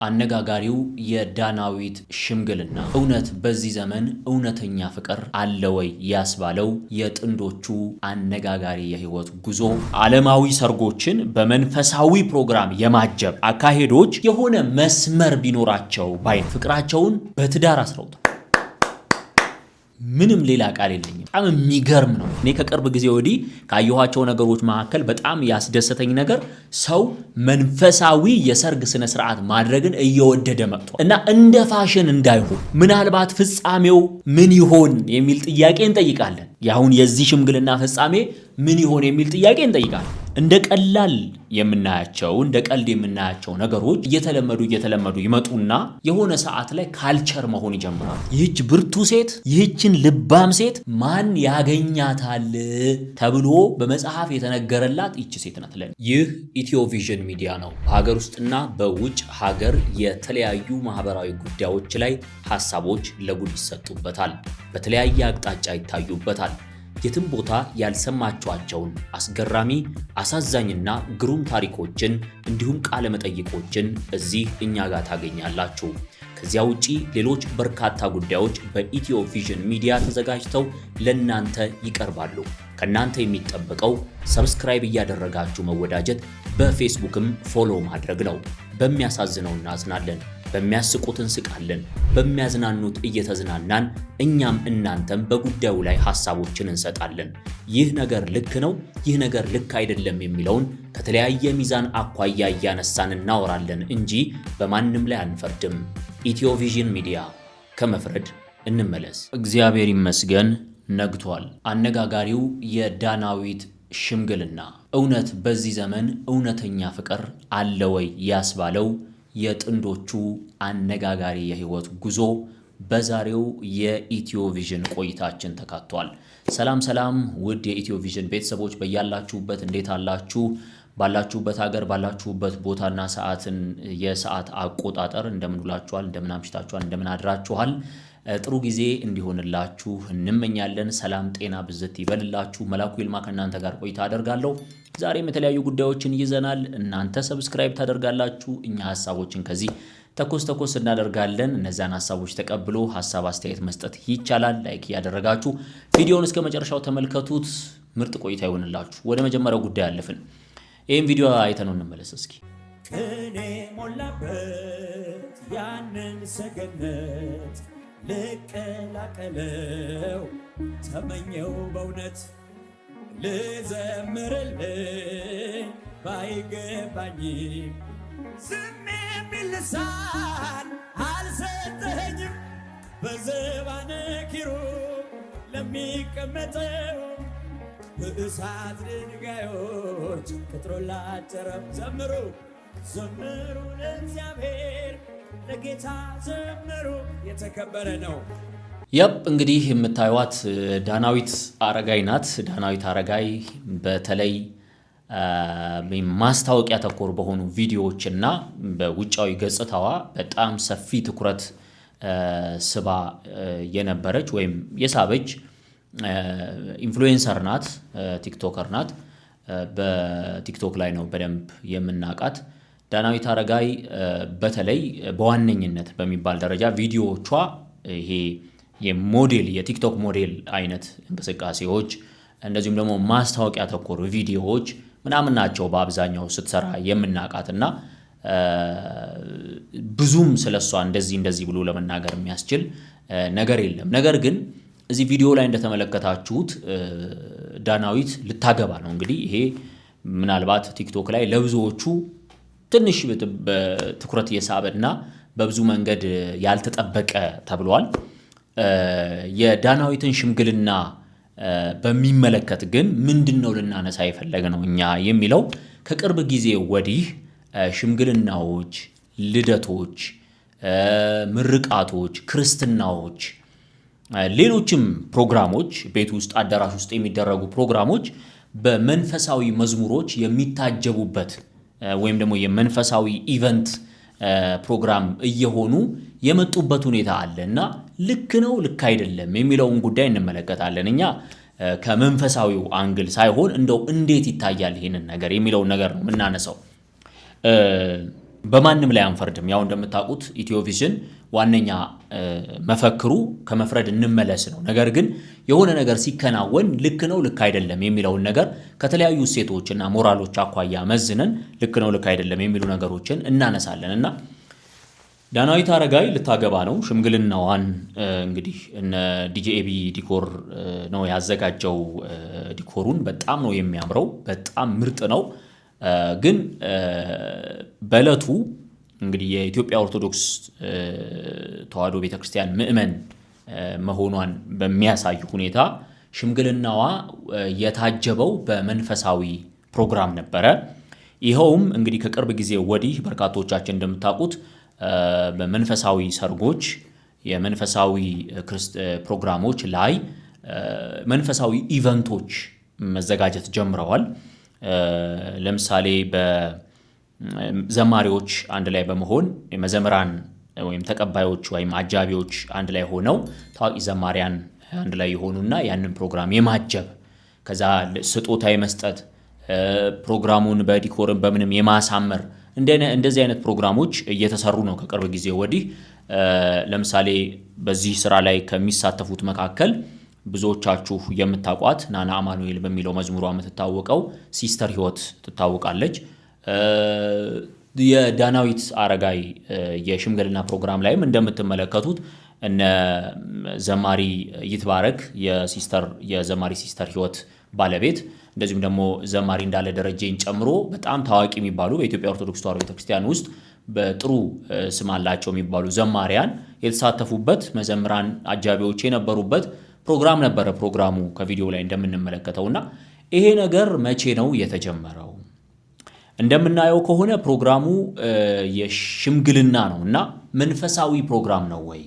አነጋጋሪው የዳናዊት ሽምግልና እውነት በዚህ ዘመን እውነተኛ ፍቅር አለ ወይ ያስባለው የጥንዶቹ አነጋጋሪ የህይወት ጉዞ ዓለማዊ ሰርጎችን በመንፈሳዊ ፕሮግራም የማጀብ አካሄዶች የሆነ መስመር ቢኖራቸው ባይ ፍቅራቸውን በትዳር አስረውታል። ምንም ሌላ ቃል የለኝም። በጣም የሚገርም ነው። እኔ ከቅርብ ጊዜ ወዲህ ካየኋቸው ነገሮች መካከል በጣም ያስደሰተኝ ነገር ሰው መንፈሳዊ የሰርግ ስነ ስርዓት ማድረግን እየወደደ መጥቷል እና እንደ ፋሽን እንዳይሆን ምናልባት ፍጻሜው ምን ይሆን የሚል ጥያቄ እንጠይቃለን። ያሁን የዚህ ሽምግልና ፍጻሜ ምን ይሆን የሚል ጥያቄ እንጠይቃለን። እንደ ቀላል የምናያቸው እንደ ቀልድ የምናያቸው ነገሮች እየተለመዱ ይመጡና የሆነ ሰዓት ላይ ካልቸር መሆን ይጀምራል። ይህች ብርቱ ሴት ይህችን ልባም ሴት ማን ያገኛታል ተብሎ በመጽሐፍ የተነገረላት ይህች ሴት ናት። ይህ ኢትዮ ቪዥን ሚዲያ ነው። በሀገር ውስጥና በውጭ ሀገር የተለያዩ ማህበራዊ ጉዳዮች ላይ ሐሳቦች ለጉድ ይሰጡበታል፣ በተለያየ አቅጣጫ ይታዩበታል። የትም ቦታ ያልሰማችኋቸውን አስገራሚ አሳዛኝና ግሩም ታሪኮችን እንዲሁም ቃለ መጠይቆችን እዚህ እኛ ጋር ታገኛላችሁ። ከዚያ ውጪ ሌሎች በርካታ ጉዳዮች በኢትዮ ቪዥን ሚዲያ ተዘጋጅተው ለናንተ ይቀርባሉ። ከናንተ የሚጠበቀው ሰብስክራይብ እያደረጋችሁ መወዳጀት፣ በፌስቡክም ፎሎ ማድረግ ነው። በሚያሳዝነው እናዝናለን፣ በሚያስቁት እንስቃለን፣ በሚያዝናኑት እየተዝናናን እኛም እናንተም በጉዳዩ ላይ ሐሳቦችን እንሰጣለን። ይህ ነገር ልክ ነው፣ ይህ ነገር ልክ አይደለም የሚለውን ከተለያየ ሚዛን አኳያ እያነሳን እናወራለን እንጂ በማንም ላይ አንፈርድም። ኢትዮ ቪዥን ሚዲያ፣ ከመፍረድ እንመለስ። እግዚአብሔር ይመስገን ነግቷል። አነጋጋሪው የዳናዊት ሽምግልና እውነት በዚህ ዘመን እውነተኛ ፍቅር አለ ወይ ያስባለው የጥንዶቹ አነጋጋሪ የህይወት ጉዞ በዛሬው የኢትዮ ቪዥን ቆይታችን ተካቷል። ሰላም ውድ የኢትዮ ቪዥን ቤተሰቦች በያላችሁበት እንዴት አላችሁ? ባላችሁበት ሀገር ባላችሁበት ቦታና ሰዓትን የሰዓት አቆጣጠር እንደምን ውላችኋል? እንደምን አምሽታችኋል? እንደምን አድራችኋል? ጥሩ ጊዜ እንዲሆንላችሁ እንመኛለን። ሰላም ጤና ብዝት ይበልላችሁ። መላኩ ይልማ ከእናንተ ጋር ቆይታ አደርጋለሁ። ዛሬም የተለያዩ ጉዳዮችን ይዘናል። እናንተ ሰብስክራይብ ታደርጋላችሁ፣ እኛ ሐሳቦችን ከዚህ ተኮስ እናደርጋለን። እነዛን ሐሳቦች ተቀብሎ ሐሳብ አስተያየት መስጠት ይቻላል። ላይክ ያደረጋችሁ ቪዲዮውን እስከ መጨረሻው ተመልከቱት። ምርጥ ቆይታ ይሆንላችሁ። ወደ መጀመሪያው ጉዳይ አለፍን። ይህን ቪዲዮ አይተነው እንመለስ እስኪ። ከኔ ሞላበት ያንን ሰገነት ልቀላቀለው ተመኘው በእውነት ልዘምርልህ ባይገባኝም ዝም የሚል ልሳን አልሰጠኸኝም። በዘባነ ኪሩብ ለሚቀመጠው በእሳት ድንጋዮች ቅጥሩን ላጨረው ዘምሩ ለእግዚአብሔር ለጌታ ዘምሩ። የተከበረ ነው። እንግዲህ የምታዩት ዳናዊት አረጋይ ናት። ዳናዊት አረጋይ በተለይ ማስታወቂያ ተኮር በሆኑ ቪዲዮዎችና በውጫዊ ገጽታዋ በጣም ሰፊ ትኩረት ስባ የነበረች ወይም የሳበች ኢንፍሉዌንሰር ናት፣ ቲክቶከር ናት። በቲክቶክ ላይ ነው በደንብ የምናውቃት። ዳናዊት አረጋይ በተለይ በዋነኝነት በሚባል ደረጃ ቪዲዮዎቿ ይሄ የቲክቶክ ሞዴል አይነት እንቅስቃሴዎች እንደዚሁም ደግሞ ማስታወቂያ ተኮር ቪዲዮዎች ምናምን ናቸው በአብዛኛው ስትሰራ የምናውቃትና ብዙም ስለሷ እንደዚህ ብሎ ለመናገር የሚያስችል ነገር የለም። ነገር ግን እዚህ ቪዲዮ ላይ እንደተመለከታችሁት ዳናዊት ልታገባ ነው። እንግዲህ ይሄ ምናልባት ቲክቶክ ላይ ለብዙዎቹ ትንሽ በትኩረት የሳበና በብዙ መንገድ ያልተጠበቀ ተብሏል። የዳናዊትን ሽምግልና በሚመለከት ግን ምንድነው ልናነሳ የፈለግነው እኛ የሚለው ከቅርብ ጊዜ ወዲህ ሽምግልናዎች፣ ልደቶች፣ ምርቃቶች፣ ክርስትናዎች፣ ሌሎችም ፕሮግራሞች ቤት ውስጥ አዳራሽ ውስጥ የሚደረጉ ፕሮግራሞች በመንፈሳዊ መዝሙሮች የሚታጀቡበት ወይም ደግሞ የመንፈሳዊ ኢቨንት ፕሮግራም እየሆኑ የመጡበት ሁኔታ አለና ልክ ነው ልክ አይደለም የሚለውን ጉዳይ እንመለከታለን። እኛ ከመንፈሳዊው አንግል ሳይሆን እንደው እንዴት ይታያል ይሄንን ነገር የሚለውን ነገር ነው የምናነሳው። በማንም ላይ አንፈርድም። ያው እንደምታውቁት ኢትዮቪዥን ዋነኛ መፈክሩ ከመፍረድ እንመለስ ነው። ነገር ግን የሆነ ነገር ሲከናወን ልክ ነው ልክ አይደለም የሚለውን ነገር ከተለያዩ እሴቶችና ሞራሎች አኳያ መዝነን ልክ ነው ልክ አይደለም የሚሉ ነገሮችን እናነሳለን እና ዳናዊት አረጋይ ልታገባ ነው። ሽምግልናዋን እንግዲህ እነ ዲጄኤቢ ዲኮር ነው ያዘጋጀው። ዲኮሩን በጣም ነው የሚያምረው፣ በጣም ምርጥ ነው። ግን በዕለቱ እንግዲህ የኢትዮጵያ ኦርቶዶክስ ተዋሕዶ ቤተክርስቲያን ምእመን መሆኗን በሚያሳይ ሁኔታ ሽምግልናዋ የታጀበው በመንፈሳዊ ፕሮግራም ነበረ። ይኸውም እንግዲህ ከቅርብ ጊዜ ወዲህ በርካቶቻችን እንደምታውቁት በመንፈሳዊ ሰርጎች፣ የመንፈሳዊ ፕሮግራሞች ላይ መንፈሳዊ ኢቨንቶች መዘጋጀት ጀምረዋል። ለምሳሌ በዘማሪዎች አንድ ላይ በመሆን መዘምራን ወይም ተቀባዮች ወይም አጃቢዎች አንድ ላይ ሆነው ታዋቂ ዘማሪያን አንድ ላይ የሆኑና ያንን ፕሮግራም የማጀብ ከዛ ስጦታ የመስጠት ፕሮግራሙን በዲኮርን በምንም የማሳመር እንደዚህ አይነት ፕሮግራሞች እየተሰሩ ነው ከቅርብ ጊዜ ወዲህ። ለምሳሌ በዚህ ስራ ላይ ከሚሳተፉት መካከል ብዙዎቻችሁ የምታውቋት ናና አማኑኤል በሚለው መዝሙሯ የምትታወቀው ሲስተር ህይወት ትታወቃለች። የዳናዊት አረጋይ የሽምግልና ፕሮግራም ላይም እንደምትመለከቱት እነ ዘማሪ ይትባረክ የዘማሪ ሲስተር ህይወት ባለቤት እንደዚሁም ደግሞ ዘማሪ እንዳለ ደረጀን ጨምሮ በጣም ታዋቂ የሚባሉ በኢትዮጵያ ኦርቶዶክስ ተዋሕዶ ቤተክርስቲያን ውስጥ በጥሩ ስም አላቸው የሚባሉ ዘማሪያን የተሳተፉበት መዘምራን አጃቢዎች የነበሩበት ፕሮግራም ነበረ። ፕሮግራሙ ከቪዲዮ ላይ እንደምንመለከተውና ይሄ ነገር መቼ ነው የተጀመረው? እንደምናየው ከሆነ ፕሮግራሙ የሽምግልና ነውና መንፈሳዊ ፕሮግራም ነው ወይ?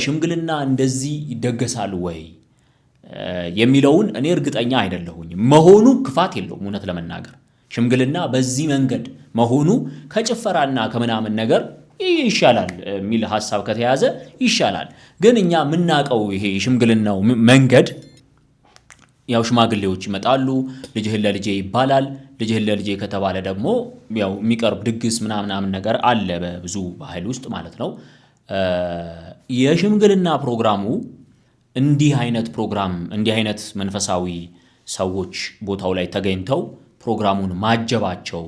ሽምግልና እንደዚህ ይደገሳል ወይ የሚለውን እኔ እርግጠኛ አይደለሁኝም። መሆኑ ክፋት የለውም። እውነት ለመናገር ሽምግልና በዚህ መንገድ መሆኑ ከጭፈራና ከምናምን ነገር ይሻላል የሚል ሐሳብ ከተያዘ ይሻላል። ግን እኛ የምናውቀው ይሄ ሽምግልናው መንገድ ያው ሽማግሌዎች ይመጣሉ፣ ልጅህን ለልጄ ይባላል። ልጅህን ለልጄ ከተባለ ደግሞ ያው የሚቀርብ ድግስ ምናምን ነገር አለ በብዙ ባህል ውስጥ ማለት ነው። የሽምግልና ፕሮግራሙ እንዲህ አይነት መንፈሳዊ ሰዎች ቦታው ላይ ተገኝተው ፕሮግራሙን ማጀባቸው፣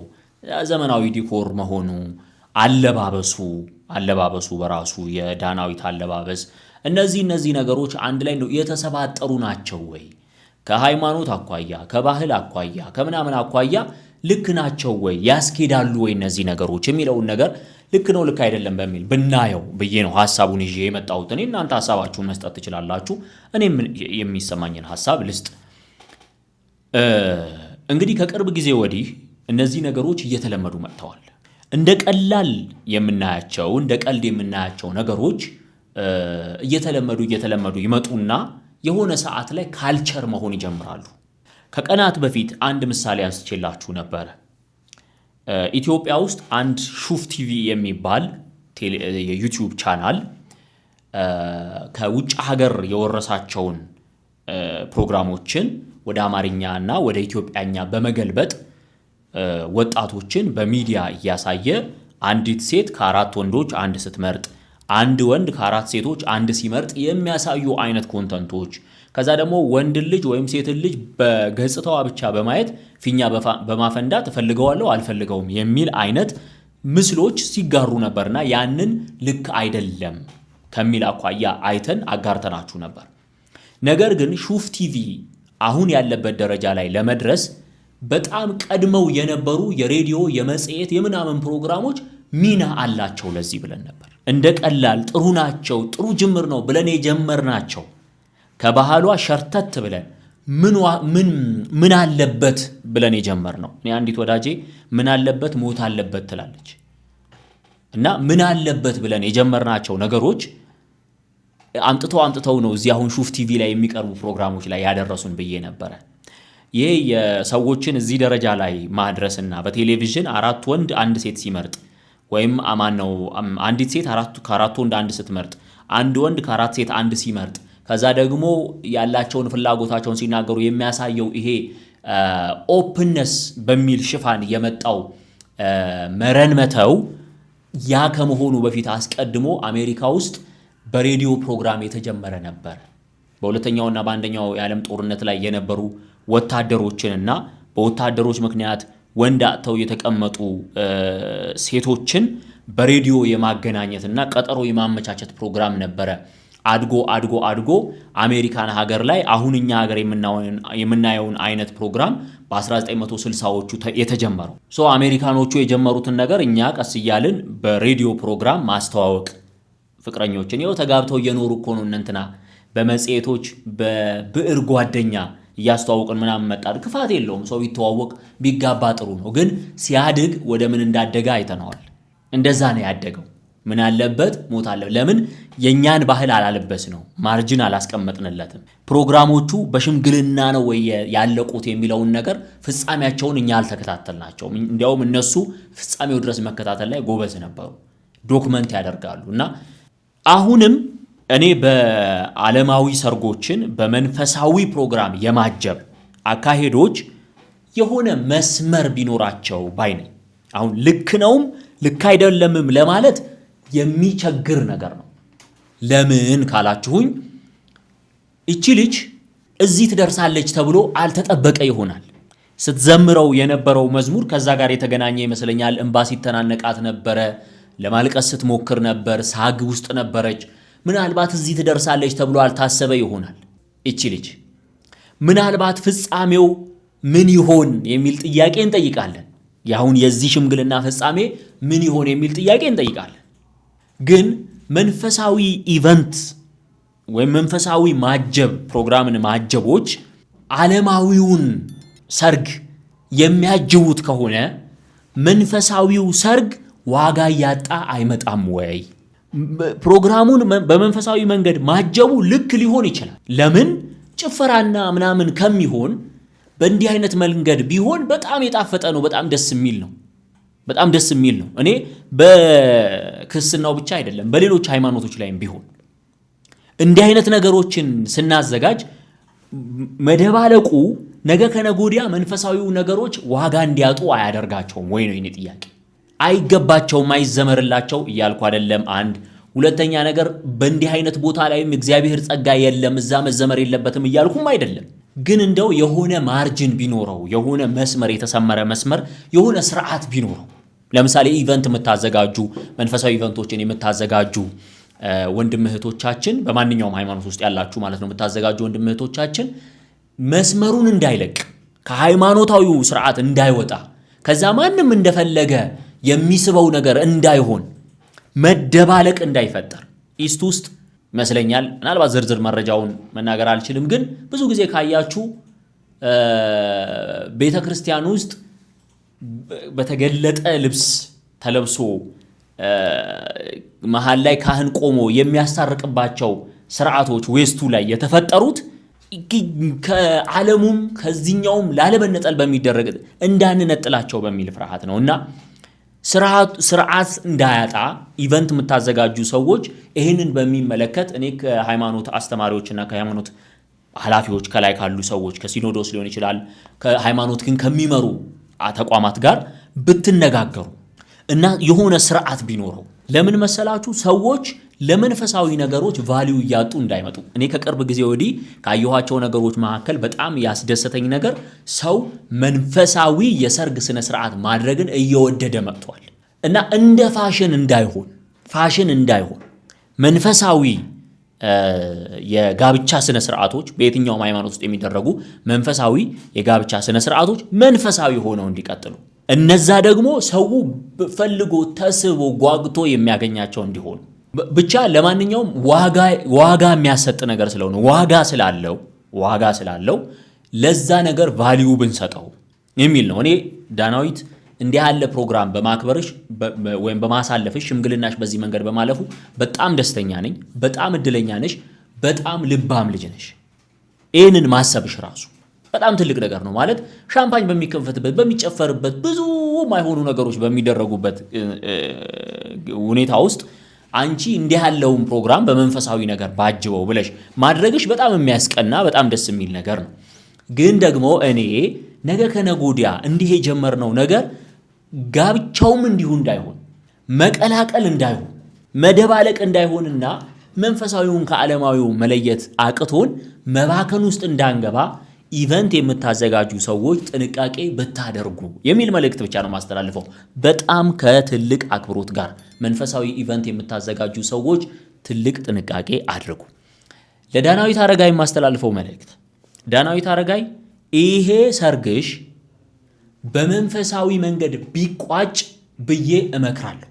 ዘመናዊ ዲኮር መሆኑ፣ አለባበሱ በራሱ የዳናዊት አለባበስ፣ እነዚህ ነገሮች አንድ ላይ ነው የተሰባጠሩ ናቸው ወይ? ከሃይማኖት አኳያ፣ ከባህል አኳያ፣ ከምናምን አኳያ ልክ ናቸው ወይ? ያስኬዳሉ ወይ እነዚህ ነገሮች የሚለውን ነገር ልክ ነው ልክ አይደለም በሚል ብናየው ብዬ ነው ሐሳቡን ይዤ የመጣሁት። እናንተ ሐሳባችሁን መስጠት ትችላላችሁ። እኔም የሚሰማኝን ሐሳብ ልስጥ። እንግዲህ ከቅርብ ጊዜ ወዲህ እነዚህ ነገሮች እየተለመዱ መጥተዋል። እንደ ቀላል የምናያቸው እንደ ቀልድ የምናያቸው ነገሮች እየተለመዱ ይመጡና የሆነ ሰዓት ላይ ካልቸር መሆን ይጀምራሉ። ከቀናት በፊት አንድ ምሳሌ አንስቼላችሁ ነበር። ኢትዮጵያ ውስጥ አንድ ሹፍ ቲቪ የሚባል የዩቲዩብ ቻናል ከውጭ ሀገር የወረሳቸውን ፕሮግራሞችን ወደ አማርኛና ወደ ኢትዮጵያኛ በመገልበጥ ወጣቶችን በሚዲያ እያሳየ አንዲት ሴት ከአራት ወንዶች አንድ ስትመርጥ፣ አንድ ወንድ ከአራት ሴቶች አንድ ሲመርጥ የሚያሳዩ አይነት ኮንተንቶች፣ ከዛ ደግሞ ወንድ ልጅ ወይም ሴት ልጅ በገጽታዋ ብቻ በማየት ፊኛ በማፈንዳት እፈልገዋለሁ አልፈልገውም የሚል አይነት ምስሎች ሲጋሩ ነበርና ያንን ልክ አይደለም ከሚል አኳያ አይተን አጋርተናችሁ ነበር። ነገር ግን ሹፍ ቲቪ አሁን ያለበት ደረጃ ላይ ለመድረስ በጣም ቀድመው የነበሩ የሬዲዮ የመጽሔት የምናምን ፕሮግራሞች ሚና አላቸው ለዚህ ብለን ነበር። እንደ ቀላል ጥሩ ናቸው፣ ጥሩ ጅምር ነው ብለን የጀመርናቸው ከባህሏ ሸርተት ብለን ምን አለበት ብለን የጀመርነው። እኔ አንዲት ወዳጄ ምን አለበት ሞት አለበት ትላለች እና ምን አለበት ብለን የጀመርናቸው ነገሮች አምጥተው ነው እዚህ አሁን ሹፍ ቲቪ ላይ የሚቀርቡ ፕሮግራሞች ላይ ያደረሱን ብዬ ነበረ። ይሄ የሰዎችን እዚህ ደረጃ ላይ ማድረስና በቴሌቪዥን አራት ወንድ አንድ ሴት ሲመርጥ ወይም አንዲት ሴት ከአራት ወንድ አንድ ስትመርጥ፣ አንድ ወንድ ከአራት ሴት አንድ ሲመርጥ፣ ከዛ ደግሞ ያላቸውን ፍላጎታቸውን ሲናገሩ የሚያሳየው ይሄ ኦፕንነስ በሚል ሽፋን የመጣው መረን መተው ያ ከመሆኑ በፊት አስቀድሞ አሜሪካ ውስጥ በሬዲዮ ፕሮግራም የተጀመረ ነበር። በሁለተኛውና በአንደኛው የዓለም ጦርነት ላይ የነበሩ ወታደሮችንና በወታደሮች ምክንያት ወንድ አጥተው የተቀመጡ ሴቶችን በሬዲዮ የማገናኘትና ቀጠሮ የማመቻቸት ፕሮግራም ነበረ። አድጎ አሜሪካን ሀገር ላይ አሁን እኛ ሀገር የምናየውን አይነት ፕሮግራም በ1960ዎቹ የተጀመረው። አሜሪካኖቹ የጀመሩትን ነገር እኛ ቀስ እያልን በሬዲዮ ፕሮግራም ማስተዋወቅ ፍቅረኞችን ይኸው ተጋብተው እየኖሩ እኮ ነው እንትና በመጽሔቶች በብዕር ጓደኛ እያስተዋወቅን ምናምን መጣድ ክፋት የለውም። ሰው ቢተዋወቅ ቢጋባ ጥሩ ነው። ግን ሲያድግ ወደ ምን እንዳደገ አይተነዋል። እንደዛ ነው ያደገው። ምን አለበት ሞት አለ። ለምን የኛን ባህል አላለበስ ነው፣ ማርጅን አላስቀመጥንለትም። ፕሮግራሞቹ በሽምግልና ነው ወይ ያለቁት የሚለውን ነገር ፍጻሜያቸውን እኛ አልተከታተልናቸውም። እንዲያውም እነሱ ፍጻሜው ድረስ መከታተል ላይ ጎበዝ ነበሩ፣ ዶክመንት ያደርጋሉ። እና አሁንም እኔ በዓለማዊ ሰርጎችን በመንፈሳዊ ፕሮግራም የማጀብ አካሄዶች የሆነ መስመር ቢኖራቸው ባይ ነኝ። አሁን ልክ ነውም ልክ አይደለምም ለማለት የሚቸግር ነገር ነው። ለምን ካላችሁኝ እቺ ልጅ እዚህ ትደርሳለች ተብሎ አልተጠበቀ ይሆናል። ስትዘምረው የነበረው መዝሙር ከዛ ጋር የተገናኘ ይመስለኛል። እንባ ሲተናነቃት ነበረ፣ ለማልቀስ ስትሞክር ነበር፣ ሳግ ውስጥ ነበረች። ምናልባት እዚህ ትደርሳለች ተብሎ አልታሰበ ይሆናል። እቺ ልጅ ምናልባት ፍጻሜው ምን ይሆን የሚል ጥያቄ እንጠይቃለን። ያሁን የዚህ ሽምግልና ፍጻሜ ምን ይሆን የሚል ጥያቄ እንጠይቃለን። ግን መንፈሳዊ ኢቨንት ወይም መንፈሳዊ ማጀብ ፕሮግራምን ማጀቦች ዓለማዊውን ሰርግ የሚያጅቡት ከሆነ መንፈሳዊው ሰርግ ዋጋ ያጣ አይመጣም ወይ? ፕሮግራሙን በመንፈሳዊ መንገድ ማጀቡ ልክ ሊሆን ይችላል። ለምን ጭፈራና ምናምን ከሚሆን በእንዲህ አይነት መንገድ ቢሆን በጣም የጣፈጠ ነው። በጣም ደስ የሚል ነው። እኔ በክርስትናው ብቻ አይደለም በሌሎች ሃይማኖቶች ላይም ቢሆን እንዲህ አይነት ነገሮችን ስናዘጋጅ መደባለቁ ነገ ከነጎዲያ መንፈሳዊው ነገሮች ዋጋ እንዲያጡ አያደርጋቸውም ወይ ነው የኔ ጥያቄ። አይገባቸውም፣ አይዘመርላቸው እያልኩ አይደለም። አንድ ሁለተኛ ነገር በእንዲህ አይነት ቦታ ላይም እግዚአብሔር ጸጋ የለም እዛ መዘመር የለበትም እያልኩም አይደለም። ግን እንደው የሆነ ማርጅን ቢኖረው የሆነ መስመር የተሰመረ መስመር የሆነ ስርዓት ቢኖረው ለምሳሌ ኢቨንት የምታዘጋጁ መንፈሳዊ ኢቨንቶችን የምታዘጋጁ ወንድም እህቶቻችን በማንኛውም ሃይማኖት ውስጥ ያላችሁ ማለት ነው የምታዘጋጁ ወንድም እህቶቻችን መስመሩን እንዳይለቅ ከሃይማኖታዊው ስርዓት እንዳይወጣ ከዛ ማንም እንደፈለገ የሚስበው ነገር እንዳይሆን መደባለቅ እንዳይፈጠር ኢስት ውስጥ ይመስለኛል። ምናልባት ዝርዝር መረጃውን መናገር አልችልም። ግን ብዙ ጊዜ ካያችሁ ቤተ ክርስቲያን ውስጥ በተገለጠ ልብስ ተለብሶ መሃል ላይ ካህን ቆሞ የሚያስታርቅባቸው ስርዓቶች ዌስቱ ላይ የተፈጠሩት ከዓለሙም ከዚህኛውም ላለመነጠል በሚደረግ እንዳንነጥላቸው በሚል ፍርሃት ነውና ስርዓት እንዳያጣ ኢቨንት የምታዘጋጁ ሰዎች ይህንን በሚመለከት እኔ ከሃይማኖት አስተማሪዎችና ከሃይማኖት ኃላፊዎች ከላይ ካሉ ሰዎች ከሲኖዶስ ሊሆን ይችላል ከሃይማኖት ግን ከሚመሩ ተቋማት ጋር ብትነጋገሩ እና የሆነ ስርዓት ቢኖረው ለምን መሰላችሁ ሰዎች ለመንፈሳዊ ነገሮች ቫልዩ ያጡ እንዳይመጡ። እኔ ከቅርብ ጊዜ ወዲህ ካየኋቸው ነገሮች መካከል በጣም ያስደሰተኝ ነገር ሰው መንፈሳዊ የሰርግ ስነ ስርዓት ማድረግን እየወደደ መጥቷል እና እንደ ፋሽን እንዳይሆን መንፈሳዊ የጋብቻ ስነ ስርዓቶች በየትኛውም ሃይማኖት ውስጥ የሚደረጉ መንፈሳዊ የጋብቻ ስነ ስርዓቶች መንፈሳዊ ሆነው እንዲቀጥሉ እነዛ ደግሞ ሰው ፈልጎ ተስቦ ጓግቶ የሚያገኛቸው እንዲሆኑ ብቻ ለማንኛውም ዋጋ የሚያሰጥ ነገር ስለሆነ ዋጋ ስላለው ለዛ ነገር ቫልዩ ብንሰጠው የሚል ነው። እኔ ዳናዊት እንዲህ ያለ ፕሮግራም በማክበርሽ ወይም በማሳለፍሽ ሽምግልናሽ በዚህ መንገድ በማለፉ በጣም ደስተኛ ነኝ። በጣም እድለኛ ነሽ። በጣም ልባም ልጅ ነሽ። ይህንን ማሰብሽ ራሱ በጣም ትልቅ ነገር ነው። ማለት ሻምፓኝ በሚከፈትበት በሚጨፈርበት ብዙ ማይሆኑ ነገሮች በሚደረጉበት ሁኔታ ውስጥ አንቺ እንዲህ ያለውን ፕሮግራም በመንፈሳዊ ነገር ባጅበው ብለሽ ማድረግሽ በጣም የሚያስቀና በጣም ደስ የሚል ነገር ነው። ግን ደግሞ እኔ ነገ ከነጎዲያ እንዲህ የጀመርነው ነገር ጋብቻውም እንዲሁ እንዳይሆን፣ መቀላቀል እንዳይሆን፣ መደባለቅ እንዳይሆንና መንፈሳዊውን ከዓለማዊው መለየት አቅቶን መባከን ውስጥ እንዳንገባ ኢቨንት የምታዘጋጁ ሰዎች ጥንቃቄ ብታደርጉ የሚል መልእክት ብቻ ነው ማስተላልፈው። በጣም ከትልቅ አክብሮት ጋር መንፈሳዊ ኢቨንት የምታዘጋጁ ሰዎች ትልቅ ጥንቃቄ አድርጉ። ለዳናዊት አረጋይ የማስተላልፈው መልእክት፣ ዳናዊት አረጋይ ይሄ ሰርግሽ በመንፈሳዊ መንገድ ቢቋጭ ብዬ እመክራለሁ።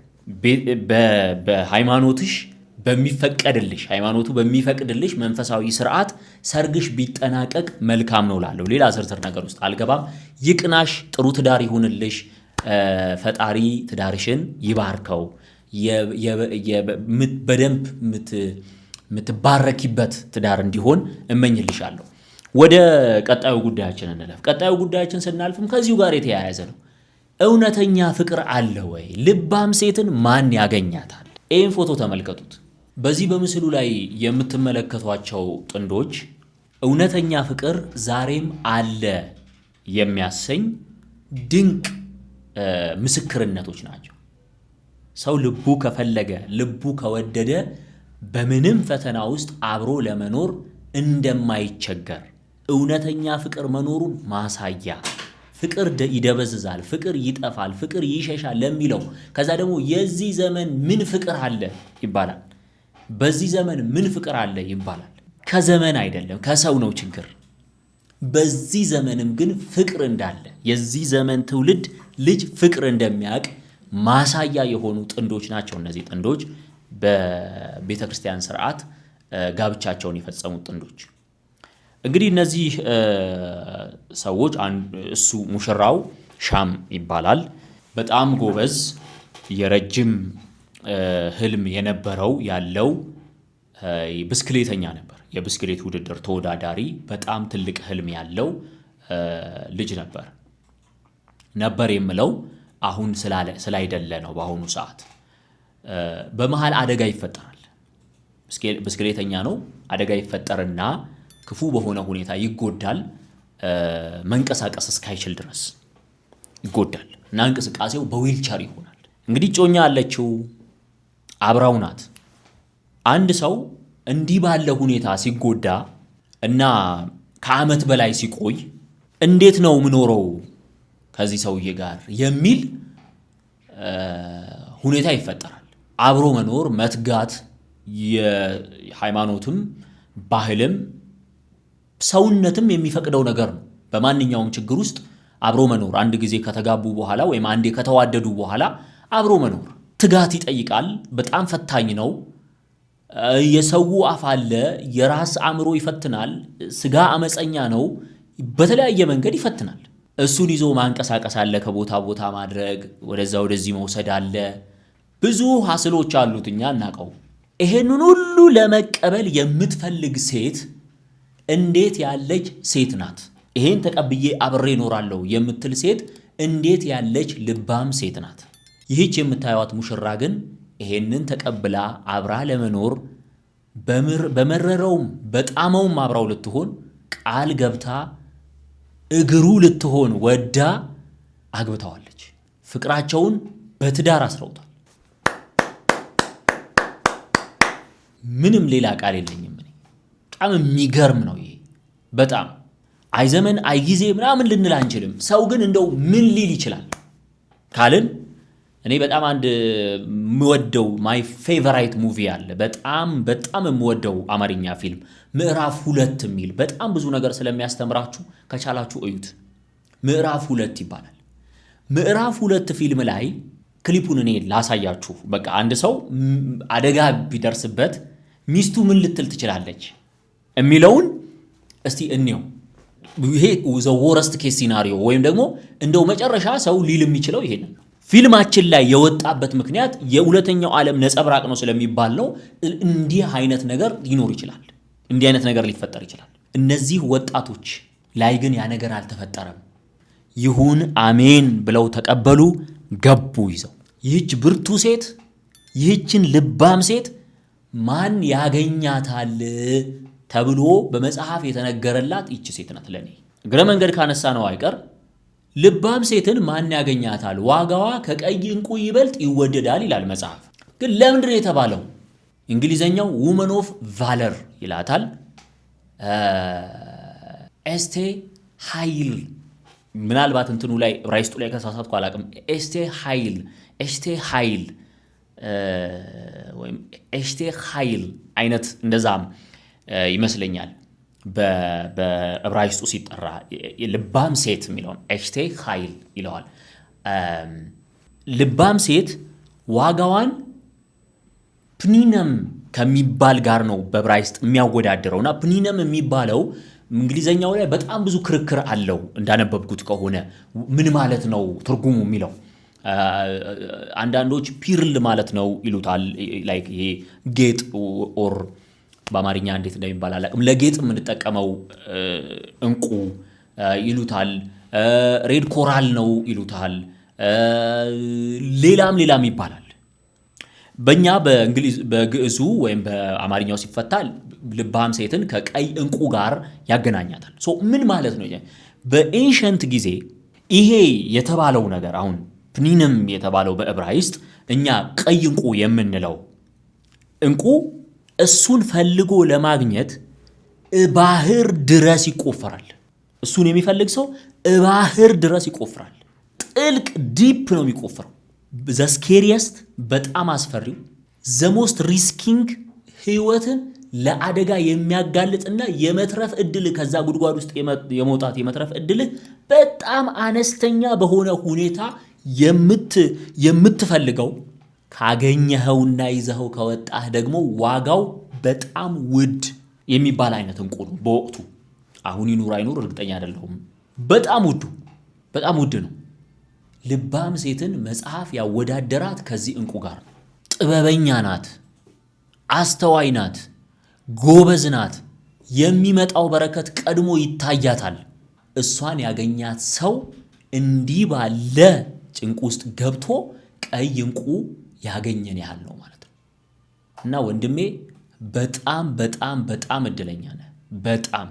በሃይማኖትሽ በሚፈቀድልሽ ሃይማኖቱ በሚፈቅድልሽ መንፈሳዊ ስርዓት ሰርግሽ ቢጠናቀቅ መልካም ነው ላለው። ሌላ ዝርዝር ነገር ውስጥ አልገባም። ይቅናሽ፣ ጥሩ ትዳር ይሁንልሽ፣ ፈጣሪ ትዳርሽን ይባርከው፣ በደንብ የምትባረኪበት ትዳር እንዲሆን እመኝልሻለሁ። ወደ ቀጣዩ ጉዳያችን እንለፍ። ቀጣዩ ጉዳያችን ስናልፍም ከዚሁ ጋር የተያያዘ ነው። እውነተኛ ፍቅር አለ ወይ? ልባም ሴትን ማን ያገኛታል? ይህን ፎቶ ተመልከቱት። በዚህ በምስሉ ላይ የምትመለከቷቸው ጥንዶች እውነተኛ ፍቅር ዛሬም አለ የሚያሰኝ ድንቅ ምስክርነቶች ናቸው። ሰው ልቡ ከፈለገ፣ ልቡ ከወደደ በምንም ፈተና ውስጥ አብሮ ለመኖር እንደማይቸገር እውነተኛ ፍቅር መኖሩን ማሳያ። ፍቅር ይደበዝዛል፣ ፍቅር ይጠፋል፣ ፍቅር ይሸሻል ለሚለው ከዛ ደግሞ የዚህ ዘመን ምን ፍቅር አለ ይባላል። በዚህ ዘመን ምን ፍቅር አለ ይባላል። ከዘመን አይደለም ከሰው ነው ችግር። በዚህ ዘመንም ግን ፍቅር እንዳለ የዚህ ዘመን ትውልድ ልጅ ፍቅር እንደሚያውቅ ማሳያ የሆኑ ጥንዶች ናቸው። እነዚህ ጥንዶች በቤተ ክርስቲያን ስርዓት ጋብቻቸውን የፈጸሙት ጥንዶች። እንግዲህ እነዚህ ሰዎች እሱ ሙሽራው ሻም ይባላል። በጣም ጎበዝ የረጅም ህልም የነበረው ያለው ብስክሌተኛ ነበር። የብስክሌት ውድድር ተወዳዳሪ፣ በጣም ትልቅ ህልም ያለው ልጅ ነበር የምለው አሁን ስላይደለ ነው። በአሁኑ ሰዓት በመሃል አደጋ ይፈጠራል። ብስክሌተኛ ነው። አደጋ ይፈጠርና ክፉ በሆነ ሁኔታ ይጎዳል። መንቀሳቀስ እስካይችል ድረስ ይጎዳል እና እንቅስቃሴው በዊልቸር ይሆናል። እንግዲህ ጮኛ አለችው፣ አብራው ናት። አንድ ሰው እንዲህ ባለ ሁኔታ ሲጎዳ እና ከዓመት በላይ ሲቆይ እንዴት ነው ምኖረው ከዚህ ሰውዬ ጋር የሚል ሁኔታ ይፈጠራል። አብሮ መኖር መትጋት የሃይማኖትም ባህልም ሰውነትም የሚፈቅደው ነገር ነው። በማንኛውም ችግር ውስጥ አብሮ መኖር፣ አንድ ጊዜ ከተጋቡ በኋላ ወይም አንዴ ከተዋደዱ በኋላ አብሮ መኖር ትጋት ይጠይቃል። በጣም ፈታኝ ነው። የሰው አፍ አለ፣ የራስ አእምሮ ይፈትናል። ስጋ አመፀኛ ነው፣ በተለያየ መንገድ ይፈትናል። እሱን ይዞ ማንቀሳቀስ አለ፣ ከቦታ ቦታ ማድረግ፣ ወደዛ ወደዚህ መውሰድ አለ። ብዙ ሀስሎች አሉት፣ እኛ እናቀው። ይሄንን ሁሉ ለመቀበል የምትፈልግ ሴት እንዴት ያለች ሴት ናት? ይሄን ተቀብዬ አብሬ እኖራለሁ የምትል ሴት እንዴት ያለች ልባም ሴት ናት? ይህች የምታዩት ሙሽራ ግን ይሄንን ተቀብላ አብራ ለመኖር በመረረውም በጣመውም አብራው ልትሆን ቃል ገብታ እግሩ ልትሆን ወዳ አግብተዋለች። ፍቅራቸውን በትዳር አስረውታል። ምንም ሌላ ቃል የለኝም። በጣም የሚገርም ነው ይሄ። በጣም አይ ዘመን አይ ጊዜ ምናምን ልንል አንችልም። ሰው ግን እንደው ምን ሊል ይችላል ካልን እኔ በጣም አንድ የምወደው ማይ ፌቨራይት ሙቪ አለ። በጣም የምወደው አማርኛ ፊልም ምዕራፍ 2 የሚል በጣም ብዙ ነገር ስለሚያስተምራችሁ ከቻላችሁ እዩት። ምዕራፍ 2 ይባላል። ምዕራፍ 2 ፊልም ላይ ክሊፑን እኔ ላሳያችሁ። በቃ አንድ ሰው አደጋ ቢደርስበት ሚስቱ ምን ልትል ትችላለች የሚለውን እስቲ እንየው። ይሄ ዘ ወረስት ኬስ ሲናሪዮ ወይም ደግሞ እንደው መጨረሻ ሰው ሊል የሚችለው ይሄንን ነው። ፊልማችን ላይ የወጣበት ምክንያት የእውነተኛው ዓለም ነጸብራቅ ነው ስለሚባል ነው። እንዲህ አይነት ነገር ሊኖር ይችላል፣ እንዲህ አይነት ነገር ሊፈጠር ይችላል። እነዚህ ወጣቶች ላይ ግን ያ ነገር አልተፈጠረም። ይሁን አሜን ብለው ተቀበሉ፣ ገቡ ይዘው። ይህች ብርቱ ሴት፣ ይህችን ልባም ሴት ማን ያገኛታል ተብሎ በመጽሐፍ የተነገረላት ይህች ሴት ናት። ለኔ እግረ መንገድ ካነሳ ነው አይቀር ልባም ሴትን ማን ያገኛታል? ዋጋዋ ከቀይ ዕንቁ ይበልጥ ይወደዳል ይላል መጽሐፍ። ግን ለምንድን ነው የተባለው? እንግሊዘኛው ውመን ኦፍ ቫለር ይላታል። ኤስቴ ሃይል ምናልባት እንትኑ ላይ ዕብራይስጡ ላይ ከሳሳትኩ አላውቅም። ኤስቴ ሃይል ወይም ኤስቴ ሃይል አይነት እንደዛም ይመስለኛል በዕብራይስጡ ሲጠራ ልባም ሴት የሚለውን ኤስቴ ሃይል ይለዋል። ልባም ሴት ዋጋዋን ፕኒነም ከሚባል ጋር ነው በዕብራይስጥ የሚያወዳድረውና ፕኒነም የሚባለው እንግሊዘኛው ላይ በጣም ብዙ ክርክር አለው። እንዳነበብኩት ከሆነ ምን ማለት ነው ትርጉሙ የሚለው አንዳንዶች ፒርል ማለት ነው ይሉታል። ላይክ ይሄ ጌጥ ኦር በአማርኛ እንዴት እንደሚባል አላውቅም። ለጌጥ የምንጠቀመው ዕንቁ ይሉታል። ሬድ ኮራል ነው ይሉታል። ሌላም ይባላል። በእኛ በግዕዙ ወይም በአማርኛው ሲፈታ ልባም ሴትን ከቀይ ዕንቁ ጋር ያገናኛታል። ምን ማለት ነው? በኤንሸንት ጊዜ ይሄ የተባለው ነገር አሁን ፕኒንም የተባለው በዕብራይስጥ እኛ ቀይ ዕንቁ የምንለው ዕንቁ እሱን ፈልጎ ለማግኘት ባህር ድረስ ይቆፈራል። እሱን የሚፈልግ ሰው ባህር ድረስ ይቆፍራል። ጥልቅ ዲፕ ነው የሚቆፍረው። ዘስኬሪየስት በጣም አስፈሪው ዘሞስት ሪስኪንግ ህይወትን ለአደጋ የሚያጋልጥና የመትረፍ እድል ከዛ ጉድጓድ ውስጥ የመውጣት የመትረፍ እድል በጣም አነስተኛ በሆነ ሁኔታ የምትፈልገው ካገኘኸውና ይዘኸው ከወጣህ ደግሞ ዋጋው በጣም ውድ የሚባል አይነት ዕንቁ ነው በወቅቱ። አሁን ይኑር አይኑር እርግጠኛ አይደለሁም። በጣም ውድ ነው። ልባም ሴትን መጽሐፍ ያወዳደራት ከዚህ ዕንቁ ጋር ነው። ጥበበኛ ናት፣ አስተዋይ ናት፣ ጎበዝ ናት። የሚመጣው በረከት ቀድሞ ይታያታል። እሷን ያገኛት ሰው እንዲህ ባለ ጭንቅ ውስጥ ገብቶ ቀይ ዕንቁ ያገኘን ያህል ነው ማለት ነው። እና ወንድሜ በጣም እድለኛ ነህ። በጣም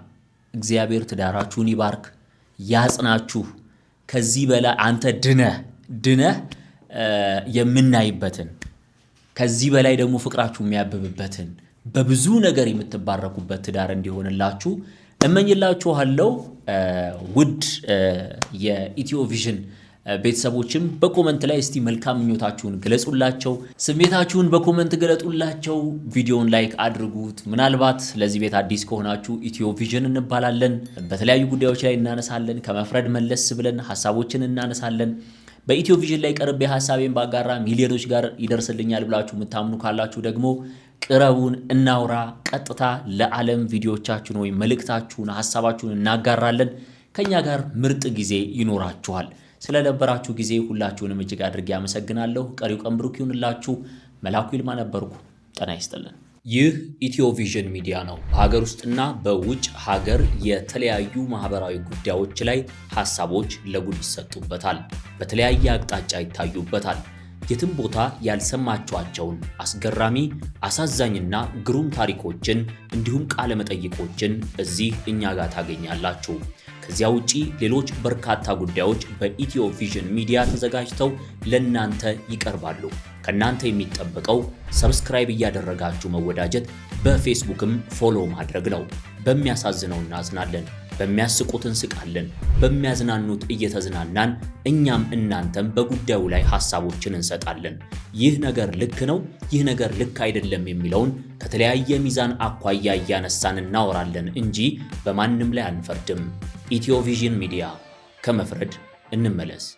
እግዚአብሔር ትዳራችሁን ይባርክ፣ ያጽናችሁ። ከዚህ በላይ አንተ ድነህ የምናይበትን ከዚህ በላይ ደግሞ ፍቅራችሁ የሚያብብበትን በብዙ ነገር የምትባረኩበት ትዳር እንዲሆንላችሁ እመኝላችኋለሁ። ውድ የኢትዮ ቪዥን ቤተሰቦችም በኮመንት ላይ እስቲ መልካም ምኞታችሁን ግለጹላቸው፣ ስሜታችሁን በኮመንት ገለጡላቸው። ቪዲዮውን ላይክ አድርጉት። ምናልባት ለዚህ ቤት አዲስ ከሆናችሁ ኢትዮ ቪዥን እንባላለን። በተለያዩ ጉዳዮች ላይ እናነሳለን። ከመፍረድ መለስ ብለን ሐሳቦችን እናነሳለን። በኢትዮ ቪዥን ላይ ቀርቤ ሐሳቤን ባጋራ ሚሊዮኖች ጋር ይደርስልኛል ብላችሁ የምታምኑ ካላችሁ ደግሞ ቅረቡን፣ እናውራ። ቀጥታ ለዓለም ቪዲዮቻችሁን ወይም መልእክታችሁን ሐሳባችሁን እናጋራለን። ከኛ ጋር ምርጥ ጊዜ ይኖራችኋል። ስለነበራችሁ ጊዜ ሁላችሁንም እጅግ አድርጌ አመሰግናለሁ። ቀሪው ቀን ብሩክ ይሁንላችሁ። መላኩ ይልማ ነበርኩ። ጤና ይስጥልን። ይህ ኢትዮ ቪዥን ሚዲያ ነው። በሀገር ውስጥና በውጭ ሀገር የተለያዩ ማህበራዊ ጉዳዮች ላይ ሐሳቦች ለጉድ ይሰጡበታል፣ በተለያየ አቅጣጫ ይታዩበታል። የትም ቦታ ያልሰማችኋቸውን አስገራሚ፣ አሳዛኝና ግሩም ታሪኮችን እንዲሁም ቃለ መጠይቆችን እዚህ እኛ ጋር ታገኛላችሁ። ከዚያ ውጪ ሌሎች በርካታ ጉዳዮች በኢትዮ ቪዥን ሚዲያ ተዘጋጅተው ለናንተ ይቀርባሉ። ከናንተ የሚጠበቀው ሰብስክራይብ እያደረጋችሁ መወዳጀት፣ በፌስቡክም ፎሎ ማድረግ ነው። በሚያሳዝነው እናዝናለን፣ በሚያስቁት እንስቃለን፣ በሚያዝናኑት እየተዝናናን እኛም እናንተም በጉዳዩ ላይ ሐሳቦችን እንሰጣለን። ይህ ነገር ልክ ነው፣ ይህ ነገር ልክ አይደለም የሚለውን ከተለያየ ሚዛን አኳያ እያነሳን እናወራለን እንጂ በማንም ላይ አንፈርድም። ኢትዮ ቪዥን ሚዲያ፣ ከመፍረድ እንመለስ።